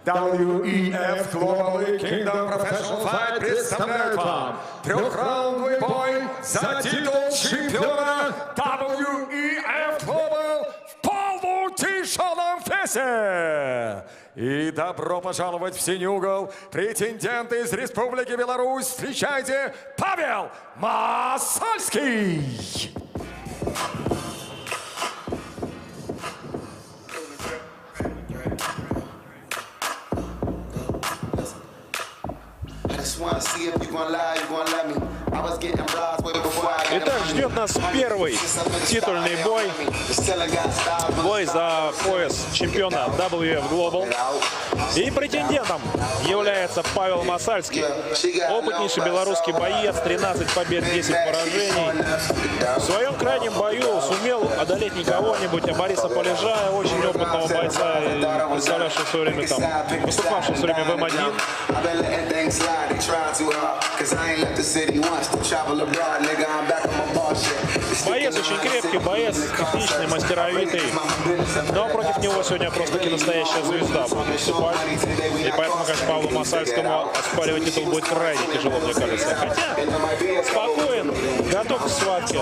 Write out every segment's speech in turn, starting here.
WEF Global и Kingdom Professional Fight представляют вам трехраундовый бой за титул чемпиона WEF Global в полутяжелом весе. И добро пожаловать в синий угол. Претенденты из Республики Беларусь. Встречайте, Павел Масальский. Итак, ждет нас первый титульный бой. Бой за пояс чемпиона WEF Global. И претендентом является Павел Масальский. Опытнейший белорусский боец, 13 побед, 10 поражений. В своем крайнем бою сумел одолеть не кого-нибудь, а Бориса Полежая, очень опытного бойца, представлявшего в свое время, выступавшего в свое время в М1. Боец очень крепкий, боец техничный, мастеровитый. Но против него сегодня просто-таки настоящая звезда будет выступать. И поэтому, конечно, Павлу Масальскому оспаривать титул будет крайне тяжело, мне кажется. Хотя спокоен, готов к схватке.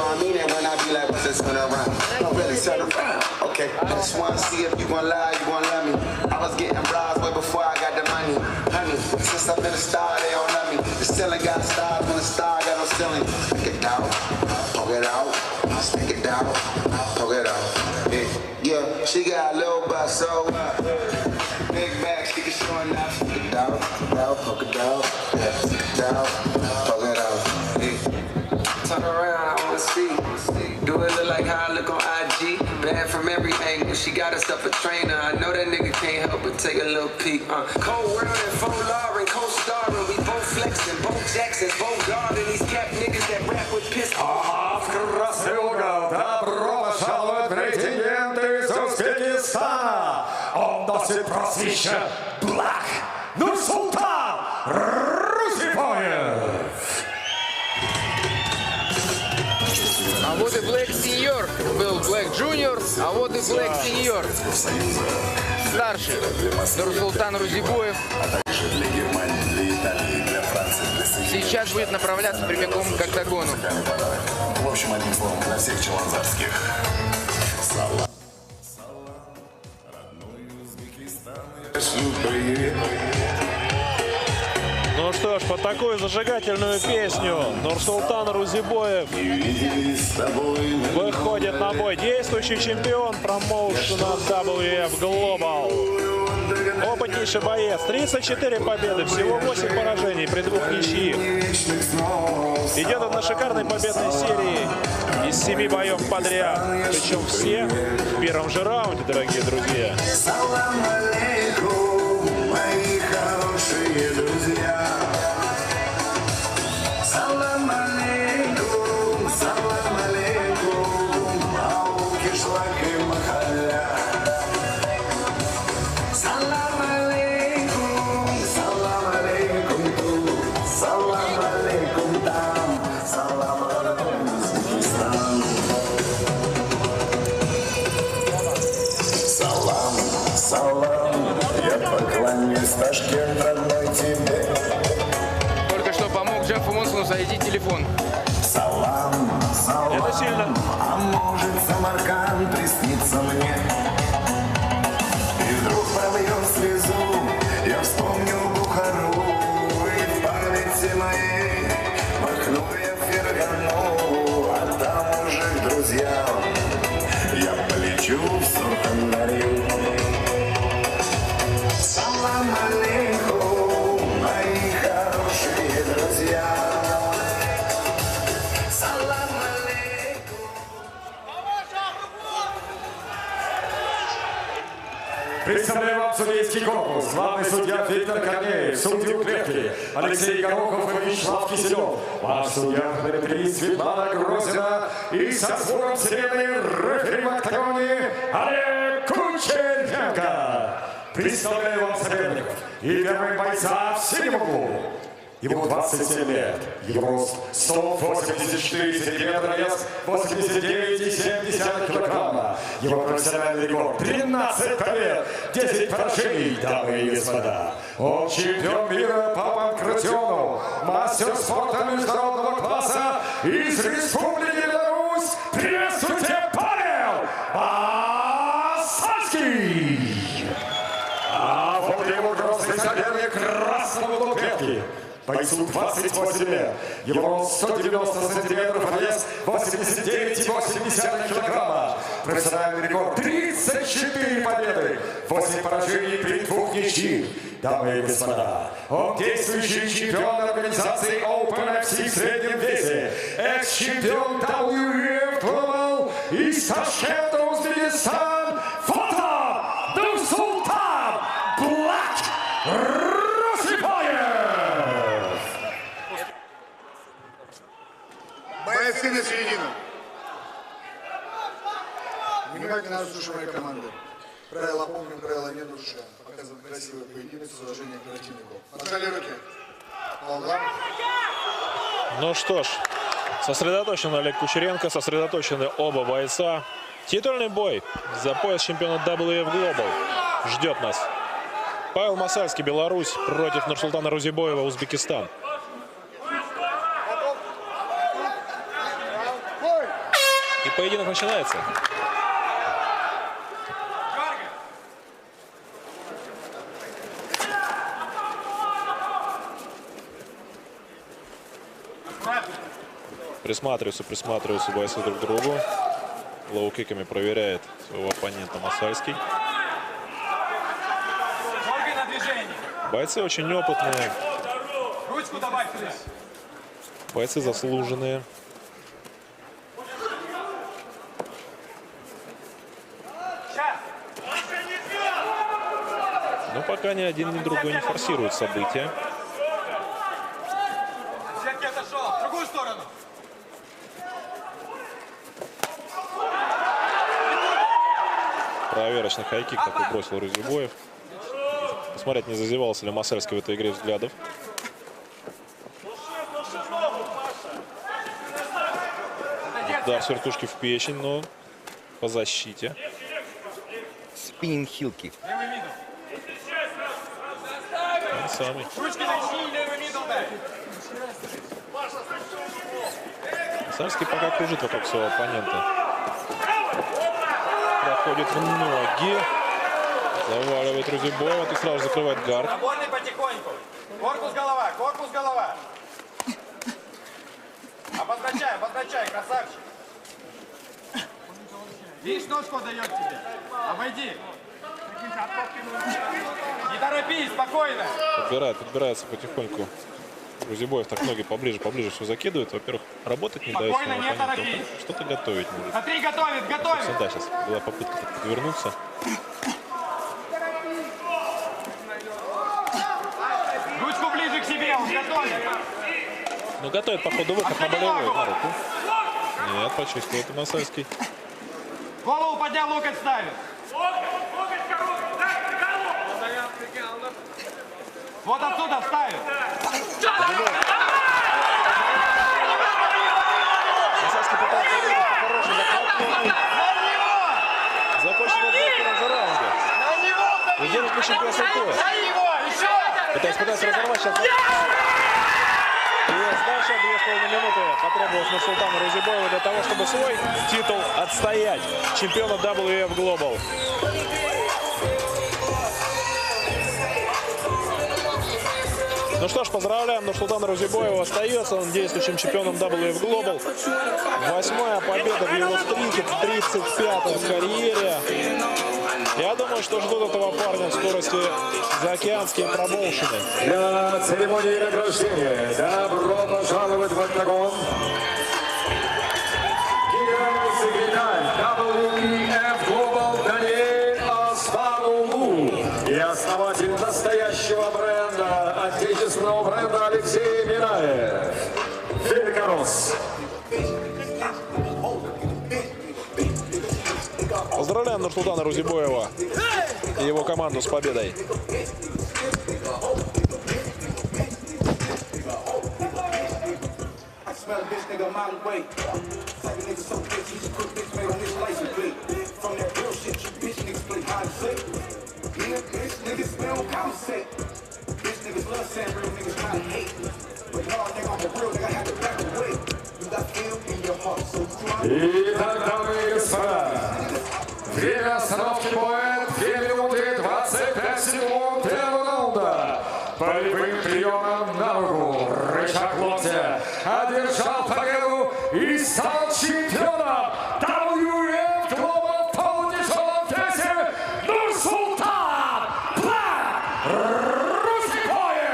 Yeah, she got a little butt, so big back, she can show enough. Poke it down, poke it down, poke it down. Turn around, I wanna see. Do it look like how I look on IG? Bad from every angle. She got herself a trainer. I know that nigga can't help but take a little peek. Cold World and Fo Lauren, co-starring. We both flexing, both Jacksons, both guarding these cap niggas that rap with pistols. В красный угол добро пожаловать претенденты из Узбекистана. Он носит прозвище Black Нурсултан Рузибоев. А вот и Black Senior. Был Black Junior, а вот и Black Senior. Старший Нурсултан Рузибоев. Сейчас будет направляться прямиком к октагону. В общем, одним словом, для всех челанзарских. Ну что ж, под такую зажигательную песню Нурсултан Рузибоев выходит на бой. Действующий чемпион промоушена WEF Global. Опытнейший боец, 34 победы, всего 8 поражений при 2 ничьих. Идет он на шикарной победной серии из 7 боев подряд. Причем все в первом же раунде, дорогие друзья. Салам алейкум, мои хорошие друзья. Салам алейкум, ау кишлак и махалля. Салам алейкум тут, салам алейкум там, салам алейкум Узбекистан. Салам, я поклоняюсь, Ташкент, родной тебе. Только что помог Джеффу Монсону зайти телефон. Салам, Это сильно. а может Самарканд приснится мне. И вдруг прольем слезу, я вспомню Бухару. И в памяти моей махну я Фергану. А там уже к друзьям я полечу в Сурхандарью. Салам алейкум, мои хорошие друзья. Салам алейкум. Представляю вам судейский корпус. Главный судья Виктор Корнеев, судьи у клетки Алексей Горохов и Вячеслав Киселев. Ваш судья в рефери Светлана Грозина. И со звуком сирены рефери в октагоне Олег Кучеренко. Представляю вам соперников и первым бойца в синем углу. Ему 27 лет. Его рост 184 сантиметра, вес 89,7 килограмма. Его профессиональный рекорд 13 побед, 10 поражений, дамы и господа. Он чемпион мира по панкратиону, мастер спорта международного класса из Республики Беларусь. Приветствуйте, Павел Масальский! А вот его грозный соперник красного угла клетки. Бойцу 28 лет. Его рост 190 сантиметров, а вес 89,8 килограмма. Профессиональный рекорд 34 победы, 8 поражений при 2 ничьих. Дамы и господа, он действующий чемпион организации Open FC в среднем весе, экс-чемпион WEF Global из Ташкента, Узбекистан, фото Нурсултан Блэк Русипаев! Бойцы на середину. Внимательно разрушивая команды. Правила помним, правила не нарушаем. Показываем красивый поединок с уважением к противнику. Отжали руки. Полна. Ну что ж, сосредоточен Олег Кучеренко, сосредоточены оба бойца. Титульный бой за пояс чемпиона WEF Global ждет нас. Павел Масальский, Беларусь, против Нурсултана Рузибоева, Узбекистан. И поединок начинается. Присматриваются бойцы друг к другу. Лоу-киками проверяет своего оппонента Масальский. Бойцы очень опытные. Бойцы заслуженные. Но пока ни один, ни другой не форсирует события. Проверочный хайкик такой бросил Рузибоев. Посмотреть, не зазевался ли Масальский в этой игре взглядов. Удар с вертушки в печень, но по защите. Спиннинг хилки. Он самый. Масальский пока кружит вокруг своего оппонента. Проходит в ноги. Заваливает Рузибоева. И сразу закрывает гард. Свободный потихоньку. Корпус голова, корпус голова. Обозначай, красавчик. Видишь, ножку дает тебе. Обойди. Не торопись, спокойно. Подбирается потихоньку. Рузибоев так ноги поближе все закидывает. Во-первых, работать не дает. Спокойно, не торопись. Что-то готовить может. Смотри, готовит. Да, сейчас была попытка подвернуться. Ручку ближе к себе, он готовит. Ну, готовит по ходу выход на болевой, на руку. Нет, почувствовал это Масальский. Голову поднял, локоть ставит. Вот отсюда ставит. Масальский пытается выиграть по-хорошему. Закончено в первом раунде. Удержит по чемпионству пояс. Пытается разорвать сейчас. И дальше 2,5 минуты потребовалось Нурсултану Рузибоеву для того, чтобы свой титул отстоять. Чемпиона WEF Global. Ну что ж, поздравляем Нурсултана Рузибоева. Остается он действующим чемпионом WEF Global. 8-я победа в его стрике, 35-я в карьере. Я думаю, что ждут этого парня в скорости заокеанские промоушены. Для церемонии награждения добро пожаловать в октагон. Генеральный секретарь WEF Global Даниэль Аспанулу и основатель настоящего бренда, отечественного бренда Алексей Минаев. Великорос. Поздравляем Нурсултана Рузибоева и его команду с победой. nigga my way. Type of nigga so bitch, he's a quick bitch made on his license plate. From that real shit, you bitch niggas play hide and seek. Yeah, bitch niggas, we don't compensate. Bitch niggas love saying real niggas try to hate. But y'all think I'm a real nigga, I have to back away. You got feel in your heart, so cry. Итак, дамы и господа, время остановки боя 2 минуты 25 секунд первого раунда. Полевым приемом на руку, рычаг локтя, одержал победу и стал чемпионом WF Global в полутяжелом весе Нурсултан Рузибоев!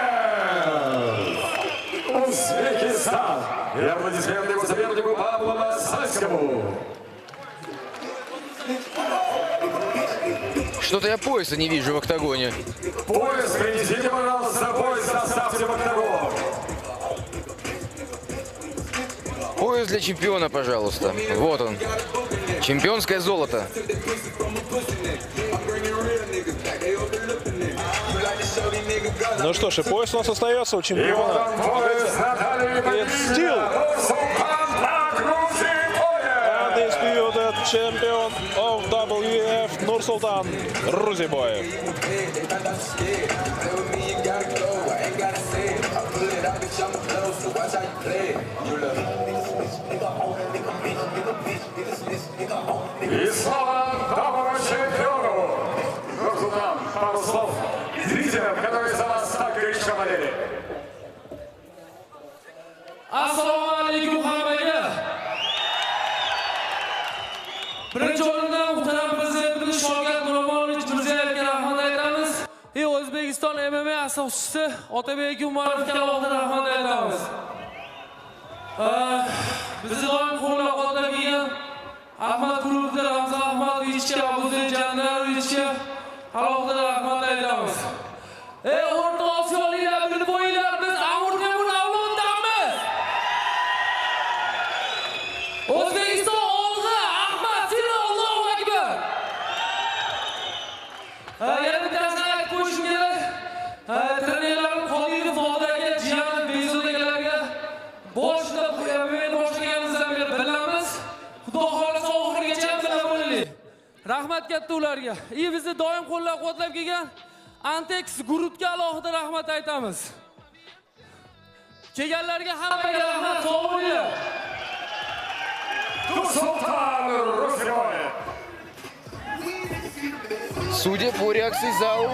Узбекистан! И аплодисменты его сопернику Павлу Масальскому. Что-то я пояса не вижу в октагоне. Пояс, принесите, пожалуйста, пояс доставьте в октагон. Пояс для чемпиона, пожалуйста. Вот он. Чемпионское золото. Ну что ж, и пояс у нас остается у И чемпиона. вот он, пояс Натальи Стил. Undisputed Undisputed champion of WF Nursultan Ruzibоев. И слава новому чемпиону! Нурсултан, пару слов зрителям, которые за вас так горячо болели. Assalomu alaykum hammaga. Birinchi o'rinda muhtaram prezidentimiz Shavkat Miromonovich Mirziyoyevga rahmat aytamiz. O'zbekiston MMA asoschisi Otabek Umarovga alohida rahmat aytamiz. Bizni doim qo'llab-quvvatlab kelgan Ahmad Qurubiddin Ramzan Ahmadovichga, Abuzay Jandarovichga alohida rahmat aytamiz. O'rta Osiyoliklar, bilib qo'yinglar, biz Amir Temur avlodidamiz. O'zbekiston olg'a, Ahmad seni Allohu akbar. Yana bittasini aytib qo'yishim kerak. Trenerlarim Qodirov Vodaka, Jiyanov Bezodagilarga boshida men boshlaganimizdan beri bilamiz. Xudo xolasa oxirigacha birga bo'laylik. Rahmat katta ularga. Bizni doim qo'llab-quvvatlab kelgan Antex Gurutga alohida rahmat aytamiz. Kelganlarga hammaga rahmat, sog' bo'linglar. Нурсултан Рузибоев! Судя по реакции зала,